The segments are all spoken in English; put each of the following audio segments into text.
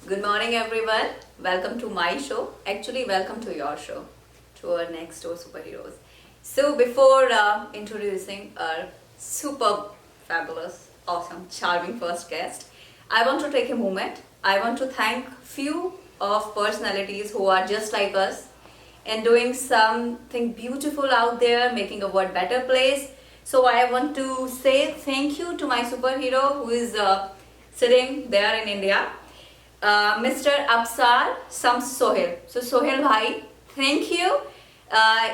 Good morning, everyone. Welcome to my show. Actually, welcome to your show, to our next door superheroes. So, before introducing our super fabulous, awesome, charming first guest, I want to take a moment. I want to thank few of personalities who are just like us and doing something beautiful out there, making a world better place. So I want to say thank you to my superhero who is sitting there in India, Mr. Absar Sams Sohail. So Sohail Bhai, thank you.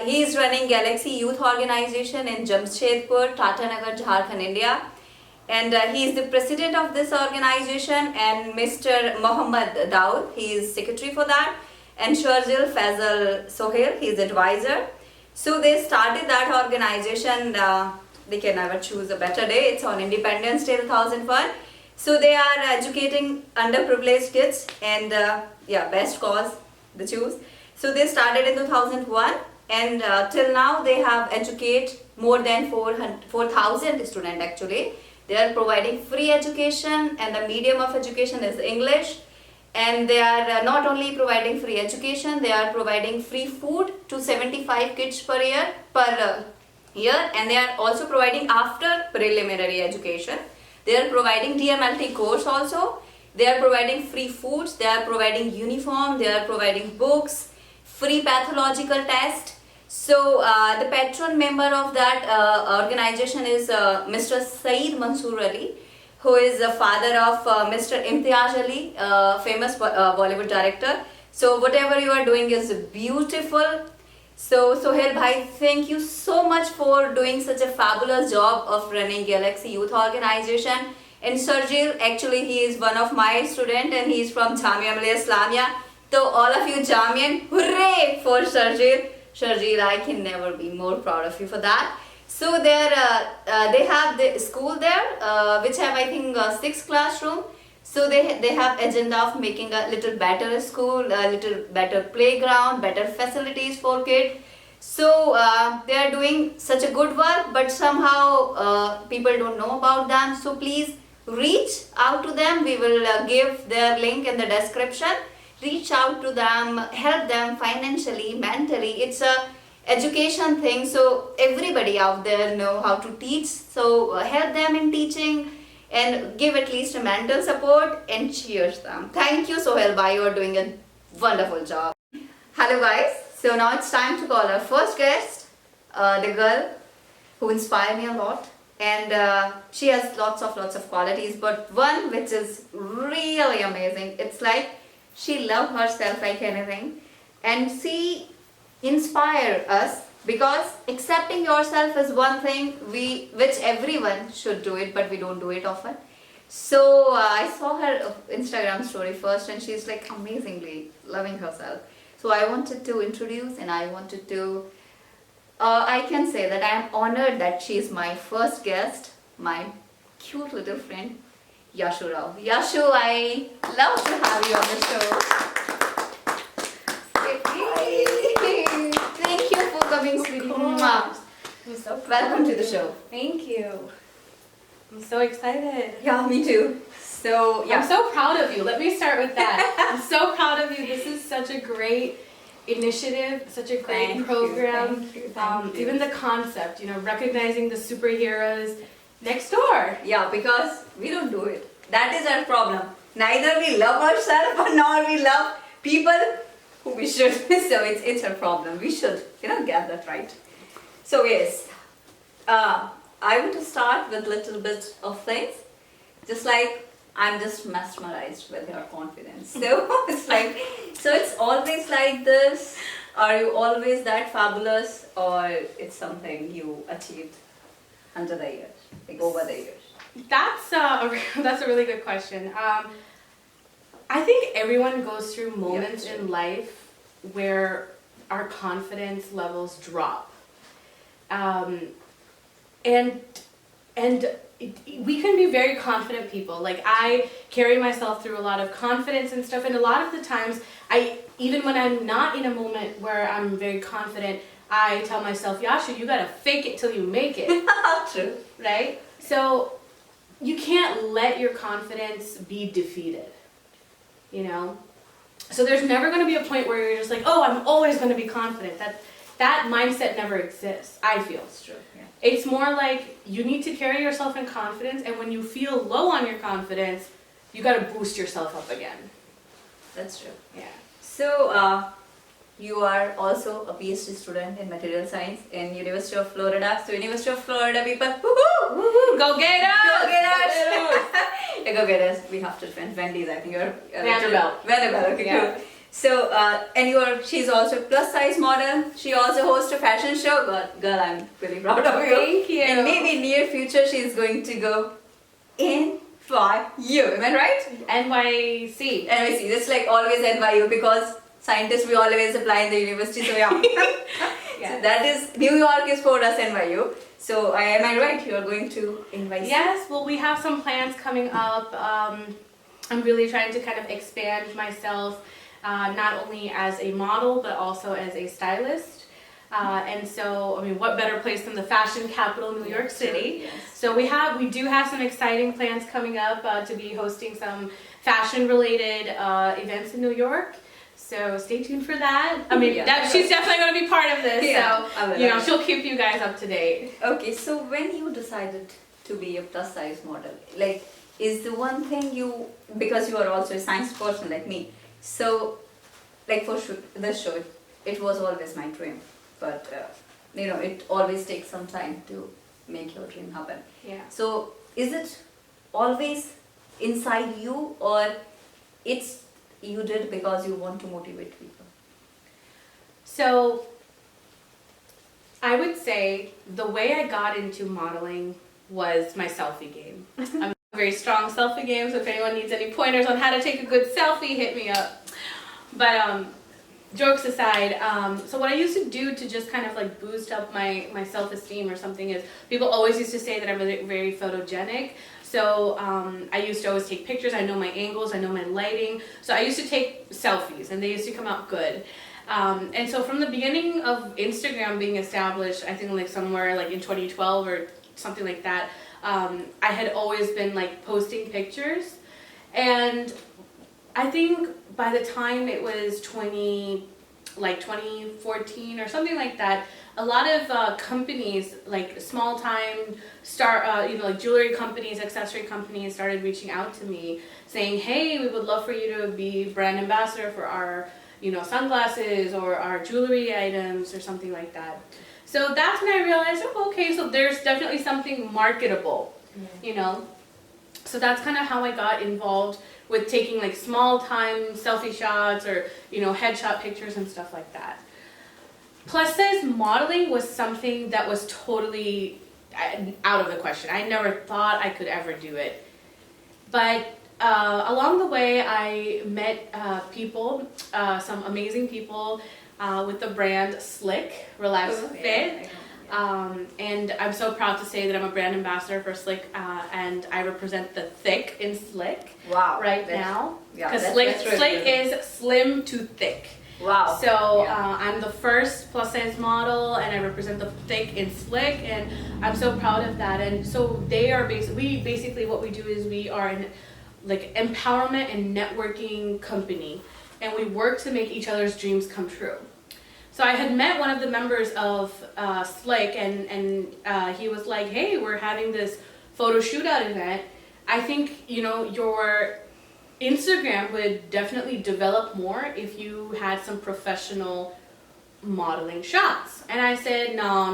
He is running Galaxy Youth Organization in Jamshedpur, Tatanagar, Jharkhand, India. And he is the president of this organization, and Mr. Mohammad Daud, he is secretary for that, and Sharjil Faisal Sohail, he is advisor. So they started that organization, they can never choose a better day, it's on Independence Day 2001. So they are educating underprivileged kids, and best cause they choose. So they started in 2001, and till now they have educated more than 4,000 students actually. They are providing free education, and the medium of education is English. And they are not only providing free education, they are providing free food to 75 kids per year, and they are also providing after preliminary education. They are providing DMLT course also. They are providing free foods, they are providing uniform, they are providing books, free pathological test. So the patron member of that organization is Mr. Saeed Mansoor Ali, who is the father of Mr. Imtiaz Ali, famous Bollywood director. So whatever you are doing is beautiful. So Sohail Bhai, thank you so much for doing such a fabulous job of running Galaxy Youth Organization. And Sharjil, actually he is one of my students and he is from Jamia Millia Islamia. So all of you Jamian, hooray for Sharjil. Sharjil, I can never be more proud of you for that. So there, they have the school there, which have I think 6 classrooms. So they have agenda of making a little better school, a little better playground, better facilities for kids. So they are doing such a good work, but somehow people don't know about them. So please reach out to them. We will give their link in the description. Reach out to them, help them financially, mentally. It's a education thing, so everybody out there know how to teach. So help them in teaching and give at least a mental support and cheers them. Thank you Sohail Bhai, you are doing a wonderful job. Hello guys, so now it's time to call our first guest, the girl who inspired me a lot, and she has lots of qualities, but one which is really amazing. It's like she loves herself like anything, and she inspire us, because accepting yourself is one thing which everyone should do it, but we don't do it often. So I saw her Instagram story first, and she's like amazingly loving herself. So I wanted to introduce, and I wanted to I can say that I am honored that she is my first guest, my cute little friend Yashu Rao. Yashu, I love to have you on the show. Thank you for coming, sweetie. I'm so Welcome to the show. Thank you. I'm so excited. Yeah, me too. So, yeah. I'm so proud of you. Let me start with that. I'm so proud of you. This is such a great initiative, such a great program. Thank you. Even the concept, recognizing the superheroes next door. Yeah, because we don't do it. That is our problem. Neither we love ourselves nor we love people who we should. So it's a problem. We should, get that right. So yes, I want to start with little bit of things. Just like I'm just mesmerized with your confidence. So it's always like this. Are you always that fabulous, or it's something you achieved under the years, like over the years? That's a really good question. I think everyone goes through moments in life where our confidence levels drop, and we can be very confident people. Like, I carry myself through a lot of confidence and stuff, and a lot of the times, even when I'm not in a moment where I'm very confident, I tell myself, Yashu, you gotta fake it till you make it. True. Right? So you can't let your confidence be defeated. you know. So there's never going to be a point where you're just like, oh, I'm always going to be confident. That mindset never exists, I feel. It's true, yeah. It's more like you need to carry yourself in confidence, and when you feel low on your confidence, you got to boost yourself up again. That's true. Yeah. So, you are also a Ph.D. student in material science in University of Florida. So, University of Florida people, woohoo! Woohoo! Go get us! Go get us! Yeah, go get us. We have to defend Wendy's. I think you're Vanderbilt. Vanderbilt. Okay, Yeah. cool. So, and she's also a plus size model. She also hosts a fashion show. Girl, I'm really proud of you. Thank you. And maybe near future she's going to go NYU. Am I right? NYC. NYC. It's like always NYU because scientists we always apply in the university. So yeah. Yeah. So that is New York is for us NYU. So am I right? You are going to NYC? Yes, well, we have some plans coming up. I'm really trying to kind of expand myself, not only as a model, but also as a stylist. And so, I mean, what better place than the fashion capital, New York City? Yes. So we do have some exciting plans coming up to be hosting some fashion-related events in New York. So stay tuned for that. I mean, she's definitely going to be part of this. Yeah, so, she'll keep you guys up to date. Okay, so when you decided to be a plus size model, like, is the one thing because you are also a science person like me, so, like for this show, it was always my dream, but, it always takes some time to make your dream happen. Yeah. So, is it always inside you, or you did because you want to motivate people? So, I would say the way I got into modeling was my selfie game. I'm a very strong selfie game, so if anyone needs any pointers on how to take a good selfie, hit me up. But jokes aside, so what I used to do to just kind of like boost up my self-esteem or something is, people always used to say that I'm really, very photogenic. So I used to always take pictures. I know my angles, I know my lighting. So I used to take selfies and they used to come out good. And so from the beginning of Instagram being established, I think like somewhere like in 2012 or something like that, I had always been like posting pictures. And I think by the time it was 2014 or something like that, a lot of companies, like small time like jewelry companies, accessory companies started reaching out to me saying, hey, we would love for you to be brand ambassador for our, sunglasses or our jewelry items or something like that. So that's when I realized, oh, okay, so there's definitely something marketable, So that's kind of how I got involved with taking like small time selfie shots or, headshot pictures and stuff like that. Plus size modeling was something that was totally out of the question. I never thought I could ever do it. But along the way, I met people, some amazing people with the brand Slick, Relax Fit. And I'm so proud to say that I'm a brand ambassador for Slick, and I represent the thick in Slick now. Because Slick is slim to thick. Wow. So I'm the first plus size model, and I represent the thick in Slick, and I'm so proud of that. And so they are basically what we do is we are an empowerment and networking company, and we work to make each other's dreams come true. So I had met one of the members of Slick, and he was like, hey, we're having this photo shootout event. I think, your Instagram would definitely develop more if you had some professional modeling shots. And I said, no,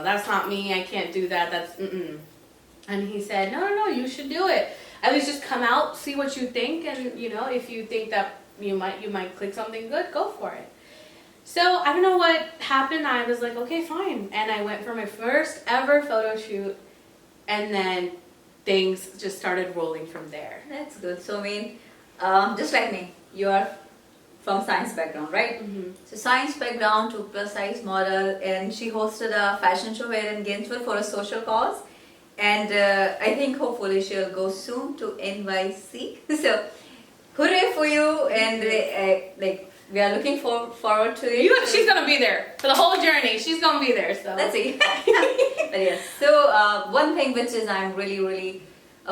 that's not me. I can't do that. That's And he said, no, you should do it. At least just come out, see what you think, and if you think that you might click something good, go for it. So I don't know what happened. I was like, okay, fine. And I went for my first ever photo shoot, and then things just started rolling from there. That's good. So, I mean, just like me, you are from science background, right? Mm-hmm. So, science background to plus size model, and she hosted a fashion show here in Gainesville for a social cause. And I think hopefully she'll go soon to NYC. So, hooray for you! And we are looking forward to it. She's gonna be there for the whole journey. She's gonna be there. So let's see. But yes. So one thing which is I'm really, really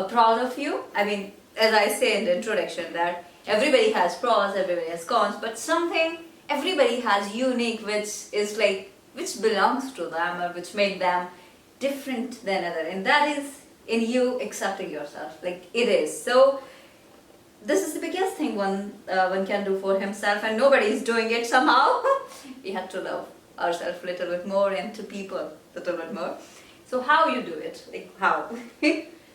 proud of you. I mean, as I say in the introduction, that everybody has pros, everybody has cons, but something everybody has unique, which is like, which belongs to them or which make them different than other, and that is in you accepting yourself like it is. So this is the biggest thing one can do for himself, and nobody is doing it somehow. We have to love ourselves a little bit more and to people a little bit more. So how you do it? Like how?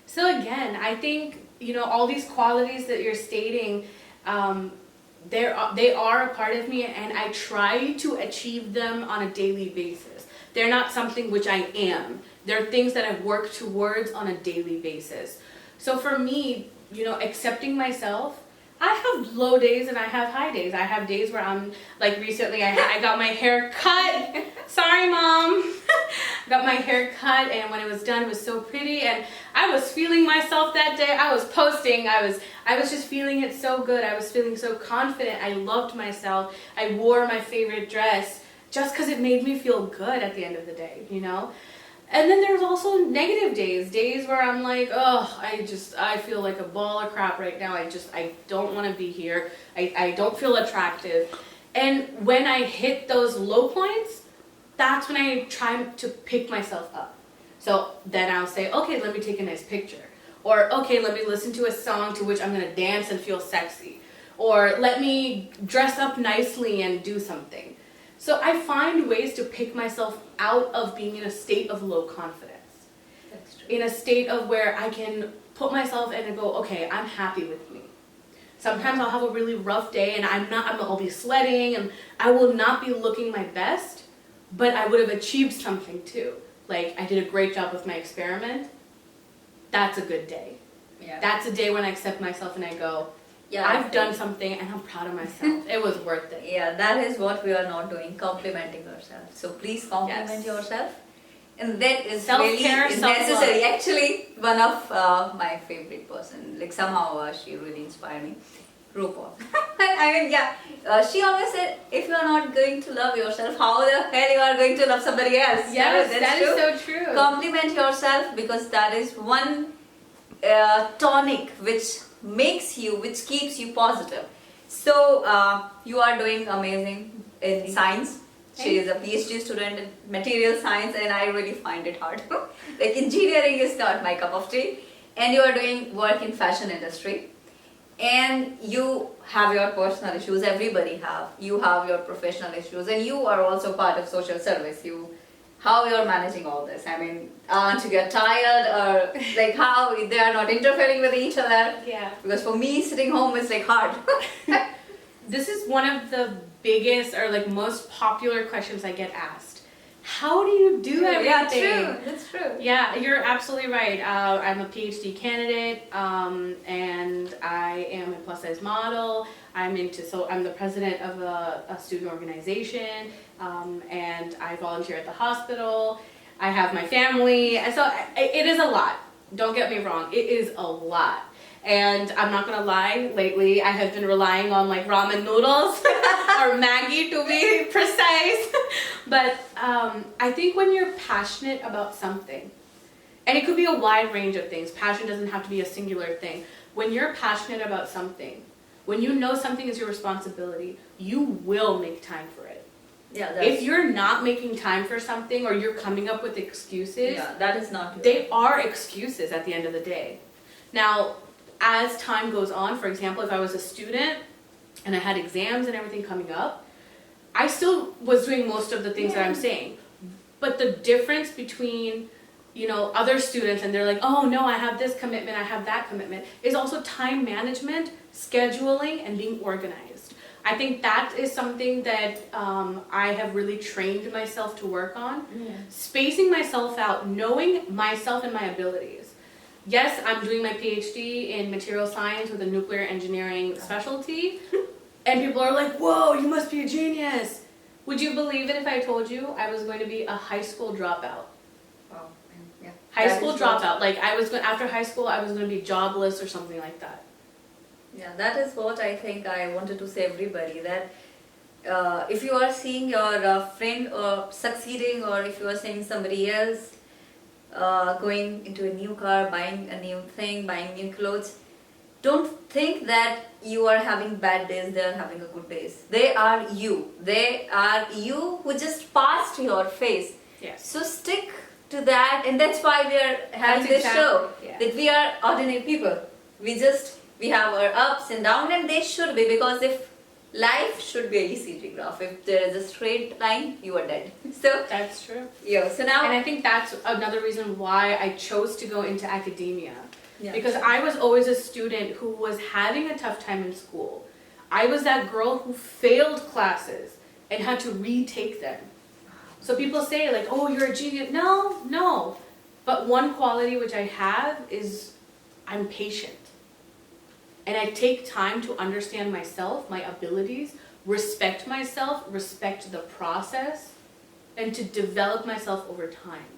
So again, I think, all these qualities that you're stating, they are a part of me, and I try to achieve them on a daily basis. They're not something which I am. They're things that I work towards on a daily basis. So for me, accepting myself, I have low days and I have high days. I have days where I'm, like recently I got my hair cut. Sorry, Mom. Got my hair cut, and when it was done, it was so pretty, and I was feeling myself that day. I was posting. I was just feeling it so good. I was feeling so confident. I loved myself. I wore my favorite dress just because it made me feel good at the end of the day, And then there's also negative days where I'm like, oh, I feel like a ball of crap right now. I don't want to be here. I don't feel attractive. And when I hit those low points, that's when I try to pick myself up. So then I'll say, okay, let me take a nice picture. Or, okay, let me listen to a song to which I'm going to dance and feel sexy. Or let me dress up nicely and do something. So I find ways to pick myself out of being in a state of low confidence. That's true. In a state of where I can put myself in and go, okay, I'm happy with me. Sometimes I'll have a really rough day and I'll be sweating and I will not be looking my best, but I would have achieved something too. Like, I did a great job with my experiment. That's a good day. Yeah. That's a day when I accept myself and I go, yeah, I've done something and I'm proud of myself. It was worth it. Yeah, that is what we are not doing, complimenting ourselves. So please compliment yourself. And that is self-care, really necessary. Actually, one of my favorite person, like somehow she really inspired me, RuPaul. I mean, she always said, if you are not going to love yourself, how the hell you are going to love somebody else? Yes, that is so true. Compliment yourself, because that is one tonic which makes you, which keeps you positive. So you are doing amazing in science. She is a Ph.D. student in material science, and I really find it hard. Like, engineering is not my cup of tea. And you are doing work in fashion industry. And you have your personal issues, everybody have. You have your professional issues, and you are also part of social service. How you're managing all this? I mean, aren't you get tired, or like how they are not interfering with each other? Yeah. Because for me, sitting home is like hard. This is one of the biggest or like most popular questions I get asked. How do you do everything? Yeah, true. That's true. Yeah, you're absolutely right. I'm a Ph.D. candidate, and I am a plus-size model. I'm the president of a student organization, and I volunteer at the hospital. I have my family, and so it is a lot. Don't get me wrong, it is a lot. And I'm not gonna lie, lately I have been relying on like ramen noodles or Maggi to be precise. But I think when you're passionate about something, and it could be a wide range of things, passion doesn't have to be a singular thing. When you're passionate about something, when you know something is your responsibility, you will make time for it. Yeah. If you're not making time for something, or you're coming up with excuses, that is not. They are excuses at the end of the day. Now, as time goes on, for example, if I was a student and I had exams and everything coming up, I still was doing most of the things that I'm saying. But the difference between, other students, and they're like, oh no, I have this commitment, I have that commitment, is also time management, scheduling, and being organized. I think that is something that I have really trained myself to work on. Spacing myself out, knowing myself and my abilities. Yes, I'm doing my Ph.D. in material science with a nuclear engineering specialty. And people are like, whoa, you must be a genius. Would you believe it if I told you I was going to be a high school dropout? Wow. Yeah. High school dropout. Like, after high school, I was going to be jobless or something like that. Yeah, that is what I think I wanted to say everybody, that if you are seeing your friend succeeding, or if you are seeing somebody else going into a new car, buying a new thing, buying new clothes, don't think that you are having bad days, they are having a good days. They are you. They are you who just passed your phase. Yes. So stick to that, and that's why we are having That's this show. yeah. That we are ordinary people. We have our ups and downs, and they should be, because if life should be a ECG graph, if there is a straight line, you are dead. So That's true. yeah. So now, And I think that's another reason why I chose to go into academia. yeah. Because I was always a student who was having a tough time in school. I was that girl who failed classes and had to retake them. So people say like, oh, you're a genius. No. But one quality which I have is I'm patient. And I take time to understand myself, my abilities, respect myself, respect the process, and to develop myself over time.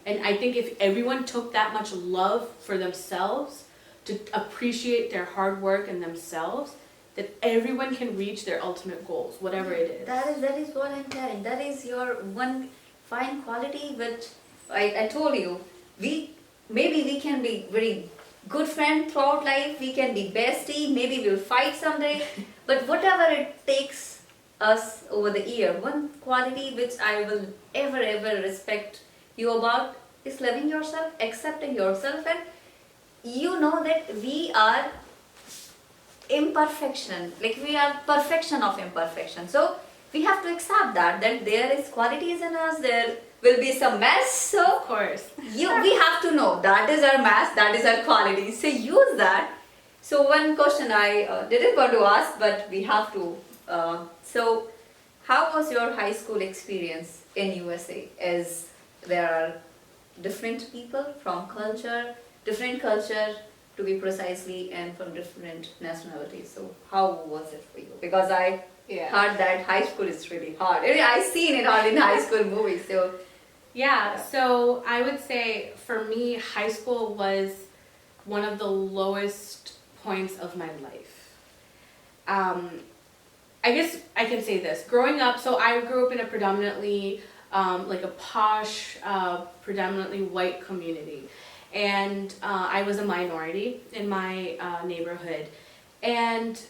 And I think if everyone took that much love for themselves, to appreciate their hard work and themselves, that everyone can reach their ultimate goals, whatever it is. That is what I'm telling. That is your one fine quality, which I told you. Maybe we can be very good friend throughout life. We can be bestie. Maybe we'll fight someday. But whatever it takes us over the year, one quality which I will ever respect you about is loving yourself, accepting yourself, and you know that we are imperfection, like we are perfection of imperfection. So we have to accept that there is qualities in us, there will be some mess. So Of course. we have to know that is our mess, that is our quality. So use that. So one question I didn't want to ask, but we have to. So how was your high school experience in USA? As there are different people from different culture to be precisely, and from different nationalities. So how was it for you? Because I heard that high school is really hard. I seen it all in high school movies. So Yeah, so I would say for me, high school was one of the lowest points of my life. I guess I can say this. Growing up, so I grew up in a predominantly like a posh, predominantly white community. And I was a minority in my neighborhood. And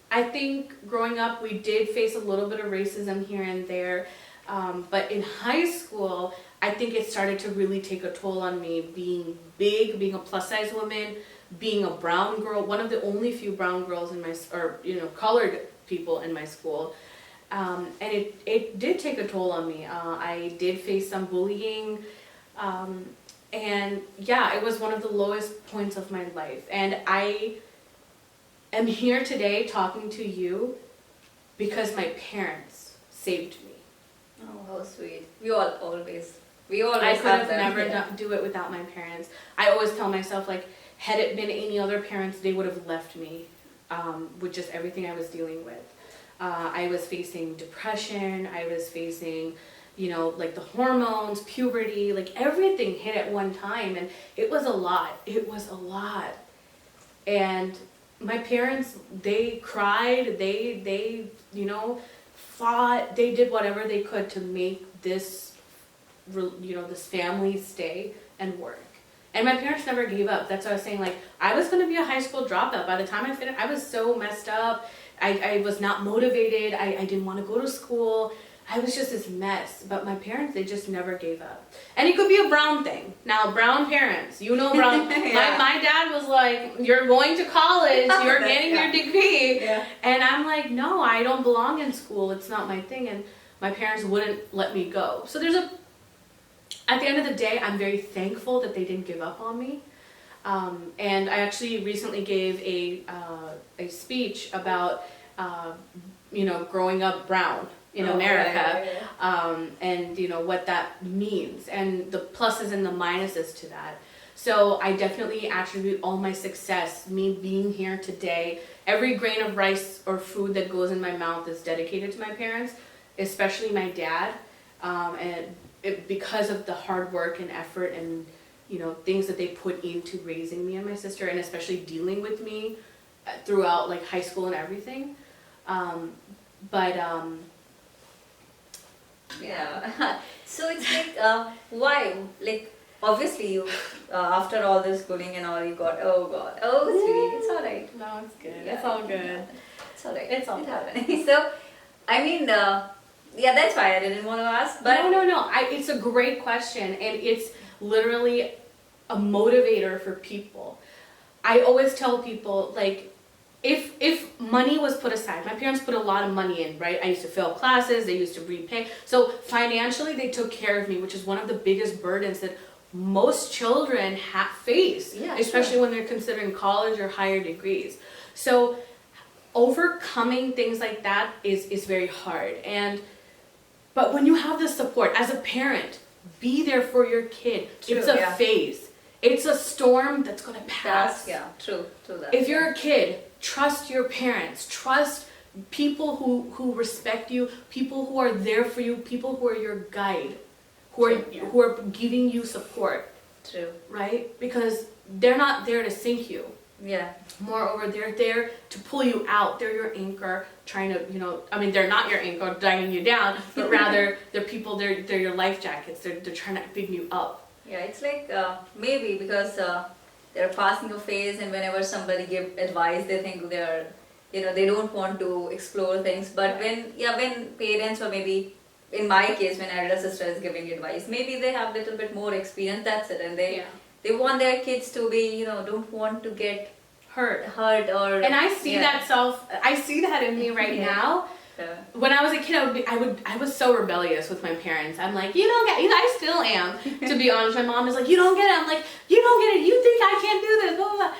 I think growing up, we did face a little bit of racism here and there. But in high school, I think it started to really take a toll on me, being big, being a plus-size woman, being a brown girl, one of the only few brown girls in my, or colored people in my school. And it did take a toll on me. I did face some bullying. And yeah, it was one of the lowest points of my life. And I am here today talking to you because my parents saved me. oh, how sweet. We always I could have them, never yeah. do it without my parents. I always tell myself, like, had it been any other parents, they would have left me with just everything I was dealing with. I was facing depression. I was facing, like the hormones, puberty, like everything hit at one time. And it was a lot. It was a lot. And my parents, they cried. They fought. They did whatever they could to make this, this family stay and work. And my parents never gave up. That's what I was saying. Like, I was going to be a high school dropout. By the time I finished, I was so messed up. I was not motivated. I didn't want to go to school. I was just this mess. But my parents, they just never gave up. And it could be a brown thing. Now, brown parents, brown. Yeah. My dad was like, you're going to college. You're getting your degree. Yeah. And I'm like, no, I don't belong in school. It's not my thing. And my parents wouldn't let me go. So at the end of the day, I'm very thankful that they didn't give up on me. And I actually recently gave a speech about, growing up brown in America, and what that means, and the pluses and the minuses to that. So I definitely attribute all my success, me being here today. Every grain of rice or food that goes in my mouth is dedicated to my parents, especially my dad, because of the hard work and effort and things that they put into raising me and my sister, and especially dealing with me throughout like high school and everything. Yeah. So it's like, why? Like, obviously you, after all this bullying and all, you got, oh God, oh sweetie, it's alright. No, it's good. Yeah, It's all good. yeah, it's alright. It's all It good. happened. So, I mean, yeah, that's why I didn't want to ask, but No. It's a great question, and it's literally a motivator for people. I always tell people, like, if money was put aside, my parents put a lot of money in, right? I used to fail classes, they used to repay. So financially, they took care of me, which is one of the biggest burdens that most children face, Yeah, especially sure. when they're considering college or higher degrees. So overcoming things like that is very hard. But when you have the support as a parent, be there for your kid. True, It's a yeah. phase. It's a storm that's gonna pass. that's, yeah, true that. If you're a kid, trust your parents. Trust people who respect you, people who are there for you, people who are your guide, True, yeah. who are giving you support, True, right? Because they're not there to sink you. yeah. Moreover, they're there to pull you out. They're your anchor, trying to, they're not your anchor, dragging you down, but rather they're people, they're your life jackets. They're trying to pick you up. Yeah, it's like maybe because they're passing a phase, and whenever somebody give advice, they think they're, they don't want to explore things. But when parents, or maybe in my case, when elder sister is giving advice, maybe they have a little bit more experience. That's it, and they want their kids to be, don't want to get hurt or. And I see I see that in me right now. When I was a kid, I was so rebellious with my parents. I'm like, you don't get it. I still am, to be honest. My mom is like, you don't get it. I'm like, you don't get it. You think I can't do this, blah, blah, blah.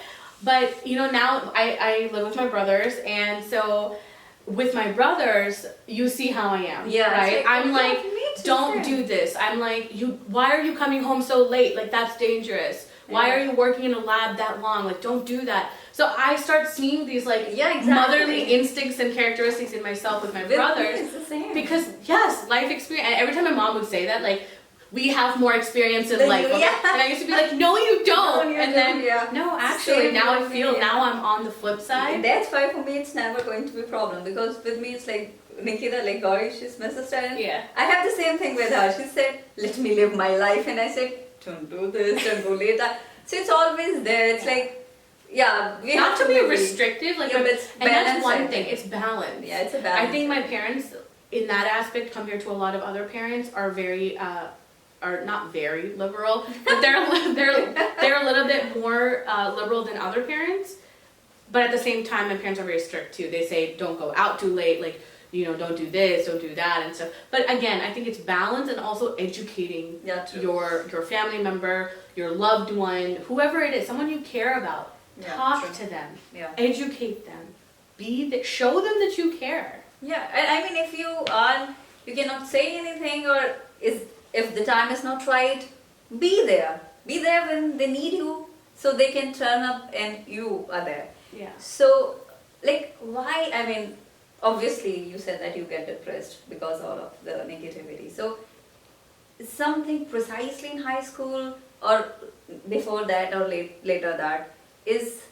But, now I live with my brothers. And so with my brothers, you see how I am, Yeah, right? I'm like, me too, don't do this. I'm like, why are you coming home so late? Like, that's dangerous. Why are you working in a lab that long? Like, don't do that. So I start seeing these motherly instincts and characteristics in myself with my brothers. It's the same. Because yes, life experience. And every time my mom would say that, like, we have more experience in life. Yeah. And I used to be like, no, you don't. No, you and don't, then no, actually, Same now I with feel me, now I'm on the flip side. That's why for me it's never going to be a problem, because with me it's like Nikita, like Gauri, she's my sister, and Yeah. I have the same thing with her. She said, let me live my life, and I said, don't do this, don't go later. So it's always there. It's like, we Not have to be maybe- restrictive, like, Yeah, but it's and that's balance, one I thing. think. It's balance. Yeah, it's a balance. I think my parents, in that aspect, compared to a lot of other parents, are very, are not very liberal, but they're a little bit more liberal than other parents. But at the same time, my parents are very strict too. They say don't go out too late, like, don't do this, don't do that, and stuff. But again, I think it's balance and also educating True. your family member, your loved one, whoever it is, someone you care about. Yeah, Talk true. to them, Yeah. educate them, show them that you care. Yeah, and I mean, if you cannot say anything, or if the time is not right, be there. Be there when they need you, so they can turn up and you are there. Yeah. So, like, why? I mean, obviously, you said that you get depressed because all of the negativity. So, something precisely in high school or before that or later that is.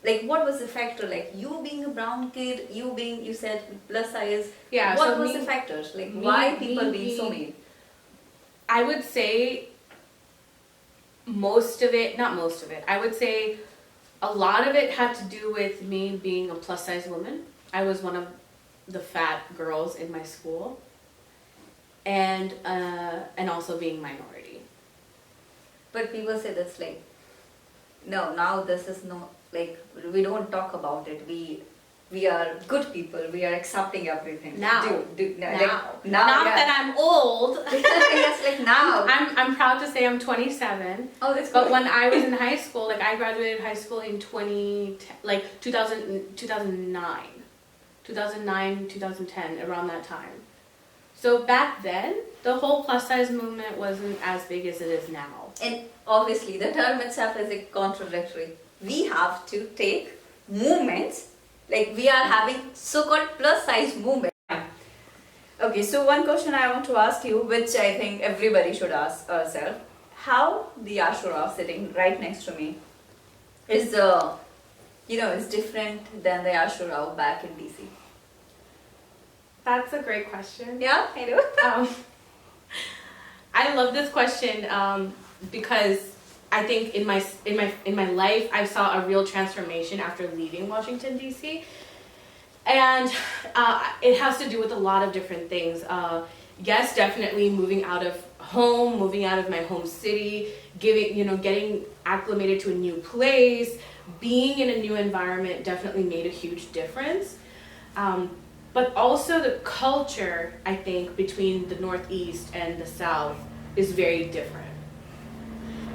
Like, what was the factor? Like, you being a brown kid, you said plus size. Yeah. What so was the factors? Like, why people being so mean? I would say most of it, not most of it, I would say a lot of it had to do with me being a plus size woman. I was one of the fat girls in my school, and also being minority. But people say that's like, no, now this is not, like, we don't talk about it. We are good people. We are accepting everything. Now. Now. Not that I'm old. Yes, like now. I'm proud to say I'm 27. Oh, that's But good. when I was in high school, like, I graduated high school in 2009, 2010, around that time. So back then, the whole plus size movement wasn't as big as it is now. And obviously, the term itself is like contradictory. We have to take movements, like we are having so-called plus size movement. Okay, so one question I want to ask you, which I think everybody should ask ourselves, how the Ashura sitting right next to me is is different than the Ashura back in DC. That's a great question. Yeah, I do. I love this question. because I think in my life I saw a real transformation after leaving Washington D.C. And it has to do with a lot of different things. Yes, definitely moving out of home, moving out of my home city, getting acclimated to a new place, being in a new environment definitely made a huge difference. But also the culture, I think, between the Northeast and the South is very different.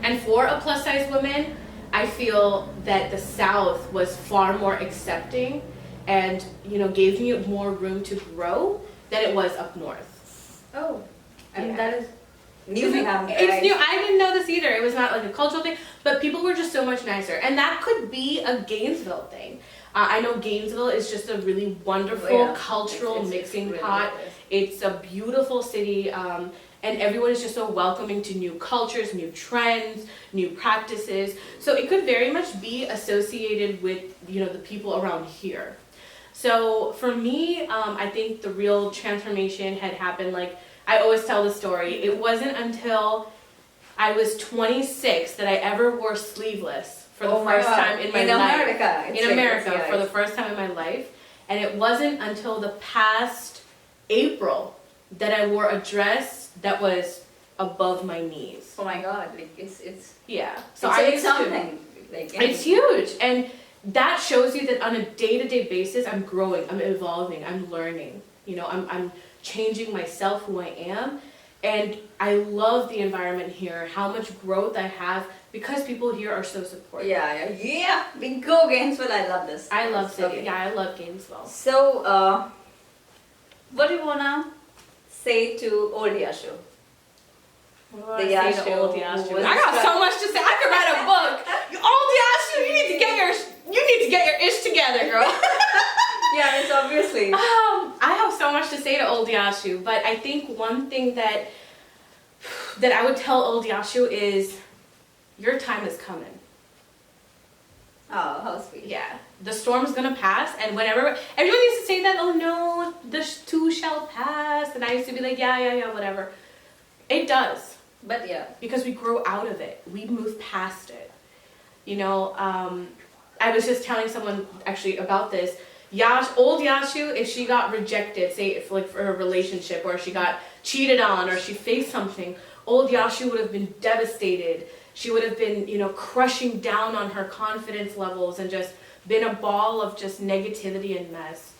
And for a plus size woman, I feel that the South was far more accepting and, gave me more room to grow than it was up north. Oh, I mean, Yeah. that is new. It's new. I didn't know this either. It was not like a cultural thing, but people were just so much nicer. And that could be a Gainesville thing. I know Gainesville is just a really wonderful cultural It's mixing really pot. nice. It's a beautiful city, and everyone is just so welcoming to new cultures, new trends, new practices. So it could very much be associated with, the people around here. So for me, I think the real transformation had happened, like I always tell the story, it wasn't until I was 26 that I ever wore sleeveless for the first time in my life. In America, for the first time in my life. And it wasn't until the past April that I wore a dress that was above my knees. Oh my God, like it's Yeah. So it's something. It's huge. And that shows you that on a day-to-day basis, I'm growing, I'm evolving, I'm learning. I'm changing myself, who I am. And I love the environment here, how much growth I have because people here are so supportive. Yeah. We go Gainesville. I love this. I love city. Okay. Yeah, I love Gainesville. So, what do you wanna say to old Yashu? Old Yashu. was I got so much to say. I could write a book. Old Yashu, you need to get your ish together, girl. Yeah, it's obviously. I have so much to say to old Yashu, but I think one thing that I would tell old Yashu is your time is coming. Oh, how sweet. Yeah, the storm's gonna pass, and whenever everyone used to say that, oh no, this too shall pass, and I used to be like, yeah, whatever. It does. But yeah. Because we grow out of it. We move past it. I was just telling someone actually about this. Old Yashu, if she got rejected, say for a relationship, or she got cheated on, or she faced something, old Yashu would have been devastated. She would have been, crushing down on her confidence levels and just been a ball of just negativity and mess.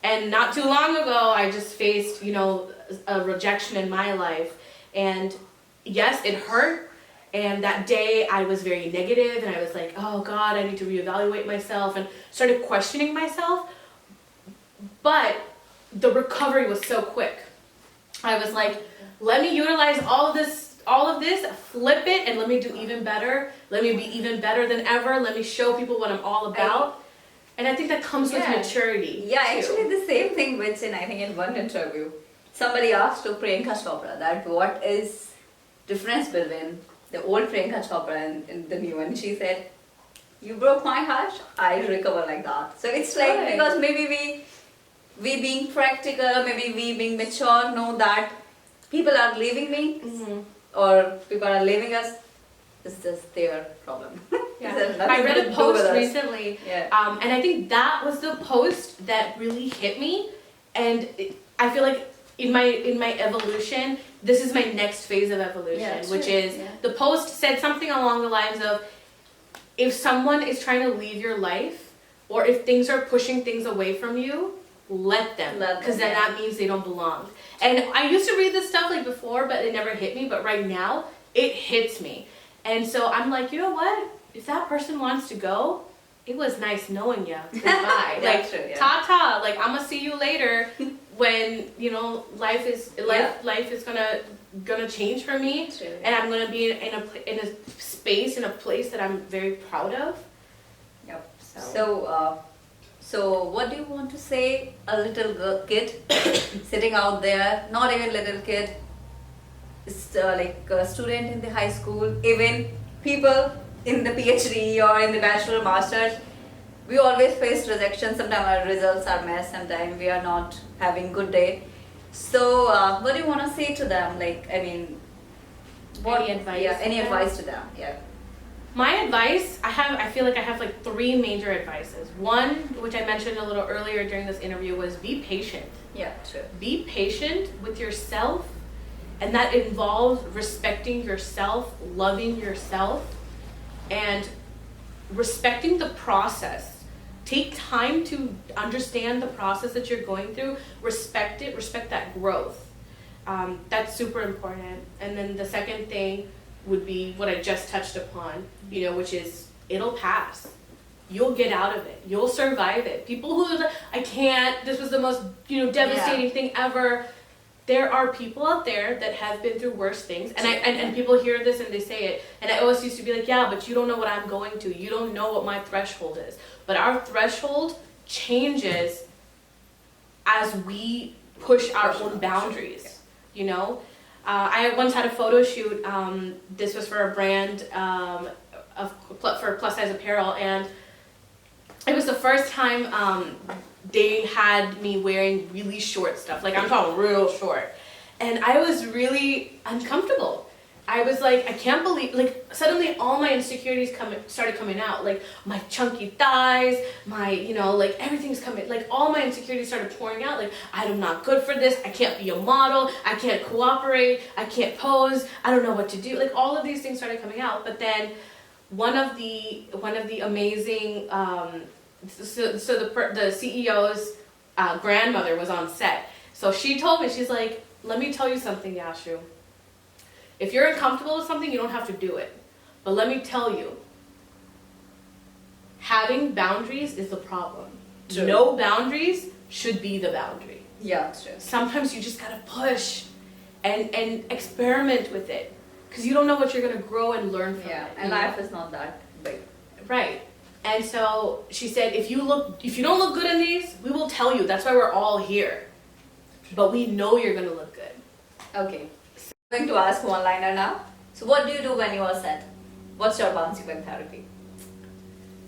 And not too long ago, I just faced, a rejection in my life. And yes, it hurt. And that day I was very negative and I was like, oh God, I need to reevaluate myself, and started questioning myself. But the recovery was so quick. I was like, let me utilize all of this, flip it, and let me do even better. Let me be even better than ever. Let me show people what I'm all about. And I think that comes with maturity. Yeah, too. actually the same thing which in one interview, somebody asked to Priyanka Chopra that what is difference between the old Priyanka Chopra and the new one. She said, you broke my heart, I recover like that. So it's like, because maybe we being practical, maybe we being mature, know that people are leaving me, or people are leaving us. It's just their problem. Yeah. I read a post recently, and I think that was the post that really hit me. And I feel like in my evolution, this is my next phase of evolution, which is the post said something along the lines of, if someone is trying to leave your life, or if things are pushing things away from you, let them, because then that means they don't belong. And I used to read this stuff like before, but it never hit me. But right now, it hits me. And so I'm like, you know what? If that person wants to go, it was nice knowing you. Goodbye. Like, true, ta-ta. Like, I'm gonna see you later when, life is gonna change for me. True. And I'm gonna be in a space, in a place that I'm very proud of. Yep. So what do you want to say a little kid sitting out there, not even little kid, like a student in the high school, even people in the PhD or in the bachelor masters, we always face rejection. Sometimes our results are mess, sometimes we are not having good day. So what do you want to say to them? Like, Any advice? Yeah, any advice to them? Yeah. My advice, I feel like I have like 3 major advices. One, which I mentioned a little earlier during this interview, was be patient. Yeah, true. Be patient with yourself, and that involves respecting yourself, loving yourself, and respecting the process. Take time to understand the process that you're going through. Respect it, respect that growth. That's super important. And then the second thing would be what I just touched upon, which is it'll pass. You'll get out of it. You'll survive it. People who are like, I can't, this was the most, devastating thing ever. There are people out there that have been through worse things. And people hear this and they say it. And I always used to be like, yeah, but you don't know what I'm going to. You don't know what my threshold is. But our threshold changes as we push our own boundaries, I once had a photo shoot. This was for a brand for plus size apparel, and it was the first time they had me wearing really short stuff. Like, I'm talking real short, and I was really uncomfortable. I was like, I can't believe, like, suddenly all my insecurities started coming out. Like, my chunky thighs, my, like, everything's coming, like, all my insecurities started pouring out. Like, I'm not good for this, I can't be a model, I can't cooperate, I can't pose, I don't know what to do. Like, all of these things started coming out. But then one of the amazing, the CEO's grandmother was on set. So she told me, she's like, let me tell you something, Yashu. If you're uncomfortable with something, you don't have to do it. But let me tell you, having boundaries is the problem. True. No boundaries should be the boundary. Yeah, true. Sometimes you just gotta push and experiment with it, because you don't know what you're gonna grow and learn from it. And life is not that big. Right. And so she said, if you don't look good in these, we will tell you. That's why we're all here. But we know you're gonna look good. Okay. I'm going to ask one liner now. So what do you do when you are sad? What's your bouncing back therapy?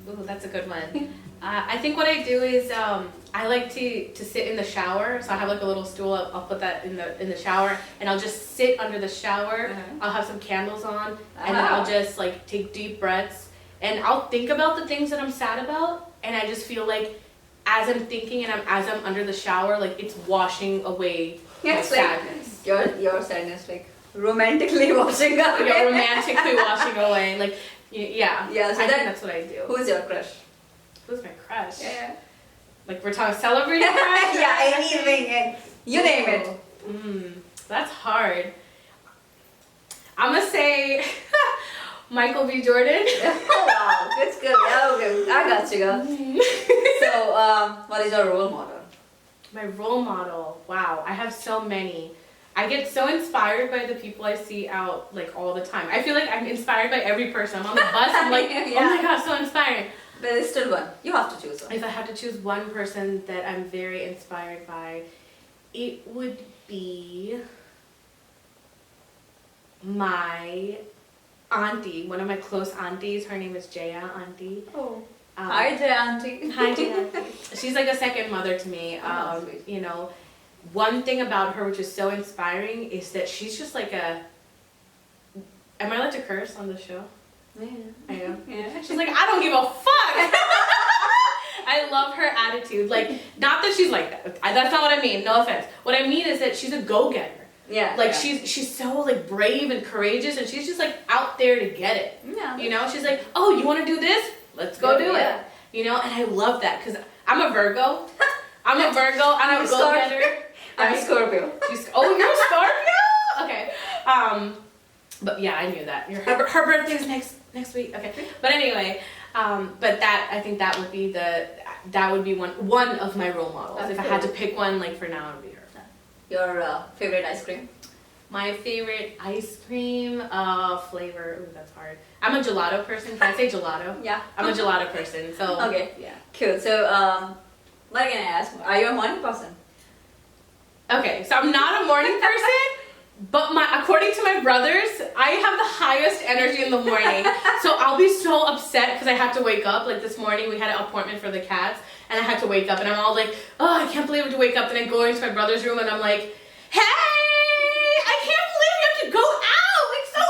Ooh, that's a good one. I think what I do is I like to sit in the shower. So I have like a little stool. I'll put that in the shower, and I'll just sit under the shower. I'll have some candles on, and then I'll just like take deep breaths, and I'll think about the things that I'm sad about, and I just feel like as I'm thinking and as I'm under the shower, like it's washing away my sadness. Your sadness, like romantically washing away. You're romantically washing away, like yeah. Yeah, so I think that's what I do. Who's your crush? Who's my crush? Yeah. Like, we're talking celebrity crush? Yeah, anything. You name it. That's hard. I'm gonna say Michael B. Jordan. Oh wow, that's good. Yeah, okay. I got you, girl. So, what is your role model? My role model. Wow, I have so many. I get so inspired by the people I see out like all the time. I feel like I'm inspired by every person. I'm on the bus, I'm like, oh my god, so inspiring. But there's still one. You have to choose one. If I had to choose one person that I'm very inspired by, it would be my auntie, one of my close aunties. Her name is Jaya Auntie. Oh. Hi, Jaya Auntie. Hi, Jaya Auntie. She's like a second mother to me. One thing about her which is so inspiring is that she's just like a... Am I allowed to curse on the show? Yeah. I am. Yeah. She's like, I don't give a fuck! I love her attitude. Like, not that she's like that. That's not what I mean. No offense. What I mean is that she's a go-getter. Yeah. Like, she's so, like, brave and courageous, and she's just, like, out there to get it. Yeah. She's like, oh, you want to do this? Let's go do it. And I love that, because I'm a Virgo. I'm a Virgo, and I'm a go-getter. I'm a Scorpio. Oh, you're a Scorpio? Okay. But yeah, I knew that. Her birthday's next week. Okay. But anyway, but I think that would be one of my role models. That's if I had to pick one, like for now, it would be her. Your favorite ice cream? My favorite ice cream flavor. Ooh, that's hard. I'm a gelato person. Can I say gelato? Yeah. I'm a gelato person. So okay. Yeah. Cool. So what can I ask? Are you a morning person? Okay, so I'm not a morning person, but according to my brothers, I have the highest energy in the morning. So I'll be so upset because I have to wake up. Like this morning, we had an appointment for the cats, and I had to wake up, and I'm all like, oh, I can't believe I have to wake up. Then I go into my brother's room, and I'm like, hey, I can't believe you have to go out. It's so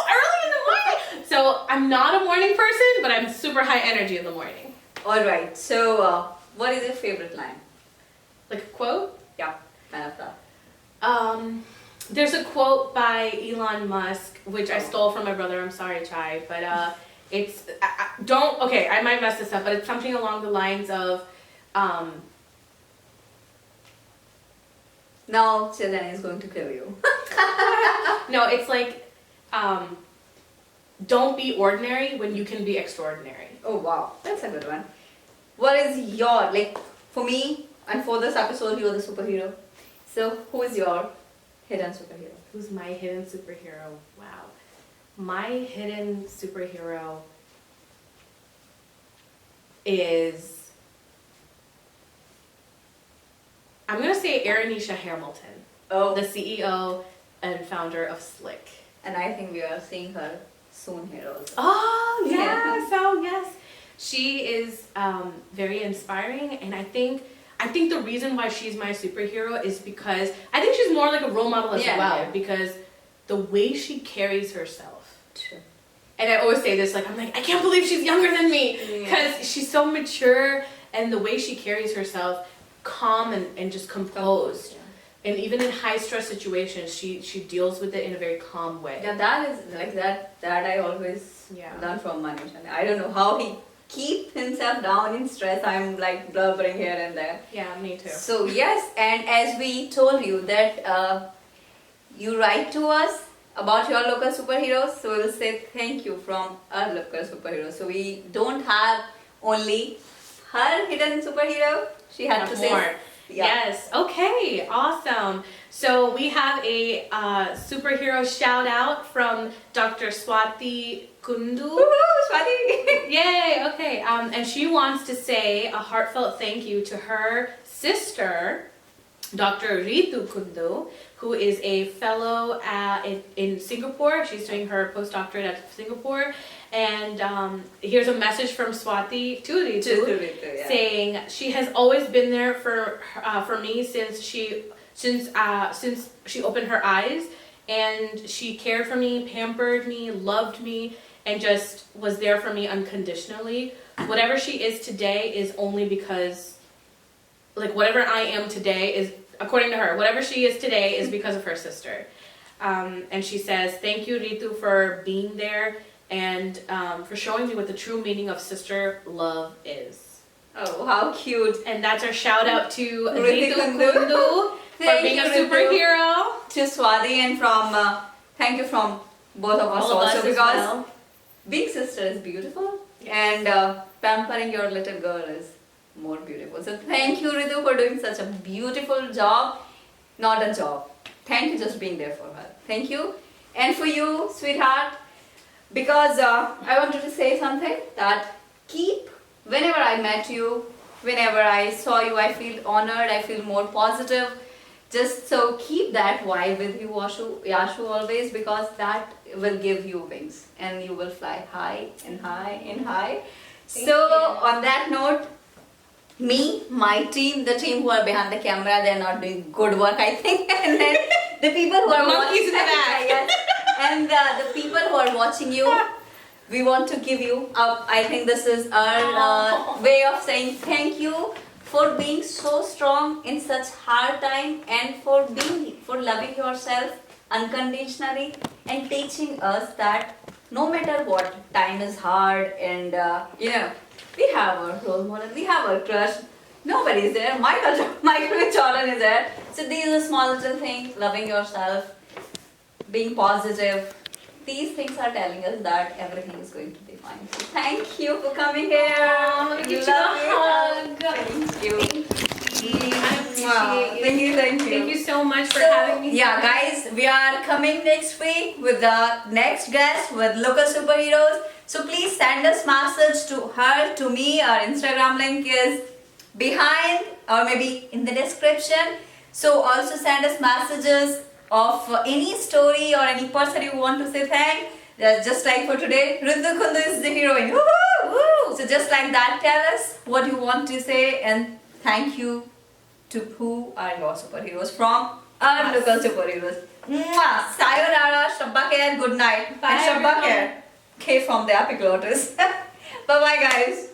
So I'm not a morning person, but I'm super high energy in the morning. Alright, so what is your favorite line? Like a quote? Yeah, kind of that. There's a quote by Elon Musk, which I stole from my brother. I'm sorry, Chai, but it's I might mess this up, but it's something along the lines of Now Children is going to kill you. no, it's like don't be ordinary when you can be extraordinary. Oh wow, that's a good one. What is your, like, for me and for this episode you're the superhero. So who is your hidden superhero? Who's my hidden superhero? Wow. My hidden superhero is, I'm going to say Aranisha Hamilton, Oh, the CEO and founder of Slick. and I think we are seeing her soon here also. Oh, Yeah. yes. She is very inspiring, and I think the reason why she's my superhero is because I think she's more like a role model as well, because the way she carries herself. True. And I always say this, like, I'm like, I can't believe she's younger than me, because she's so mature, and the way she carries herself, calm and just composed. And even in high stress situations, she deals with it in a very calm way. Yeah, that is like that I always learn from Manish. And I don't know how he keeps himself down in stress. I'm like blubbering here and there. Yeah, me too. So yes, and as we told you that you write to us about your local superheroes, so we'll say thank you from our local superheroes. So we don't have only her hidden superhero. She had to say more. Yes. Okay. Awesome. So we have a superhero shout out from Dr. Swati Kundu. Woohoo, Swati! Yay. Okay. And she wants to say a heartfelt thank you to her sister, Dr. Ritu Kundu, who is a fellow in Singapore. She's doing her postdoctorate at Singapore. And here's a message from Swati to Ritu, saying she has always been there for me since she opened her eyes, and she cared for me, pampered me, loved me, and just was there for me unconditionally. Whatever she is today is only because, like, whatever I am today is, according to her, whatever she is today is because of her sister. And she says, thank you, Ritu, for being there and for showing me what the true meaning of sister love is. Oh, how cute. And that's our shout out to Ritu Ritu Kundu for being a superhero. To Swati, and from thank you from both of us All of also, us as because well. being sister is beautiful, and pampering your little girl is more beautiful. So thank you, Ritu, for doing such a beautiful job. Not a job. Thank you just being there for her. Thank you. And for you, sweetheart, because I wanted to say something that whenever I met you, whenever I saw you, I feel honored, I feel more positive. Just so keep that vibe with you, Yashu, always, because that will give you wings and you will fly high and high and high. On that note, my team, the team who are behind the camera, they're not doing good work, I think. And then the people who are monkeys in the back. yes, and the people who are watching you, we want to give you up. I think this is our way of saying thank you for being so strong in such hard time, and for loving yourself unconditionally, and teaching us that no matter what, time is hard, and we have our role model, we have our crush. Nobody is there. Michael Jordan is there. So these are small little things. Loving yourself, being positive. These things are telling us that everything is going to be fine. So thank you for coming here. Give you a hug. Thank you. I appreciate you. Thank you. Thank you so much for having me. Yeah, guys, we are coming next week with the next guest with local superheroes. So please send us message to her, to me. Our Instagram link is behind or maybe in the description. So also send us messages of any story or any person you want to say thank. Just like for today, Ritu Kundu is the heroine. Woo-hoo! So just like that, tell us what you want to say, and thank you to who are your superheroes from our local superheroes. Mwah! Sayonara, Shabba Khair, good night. Bye, And Shabba everyone. Khair. K from the epiglottis. Bye bye, guys.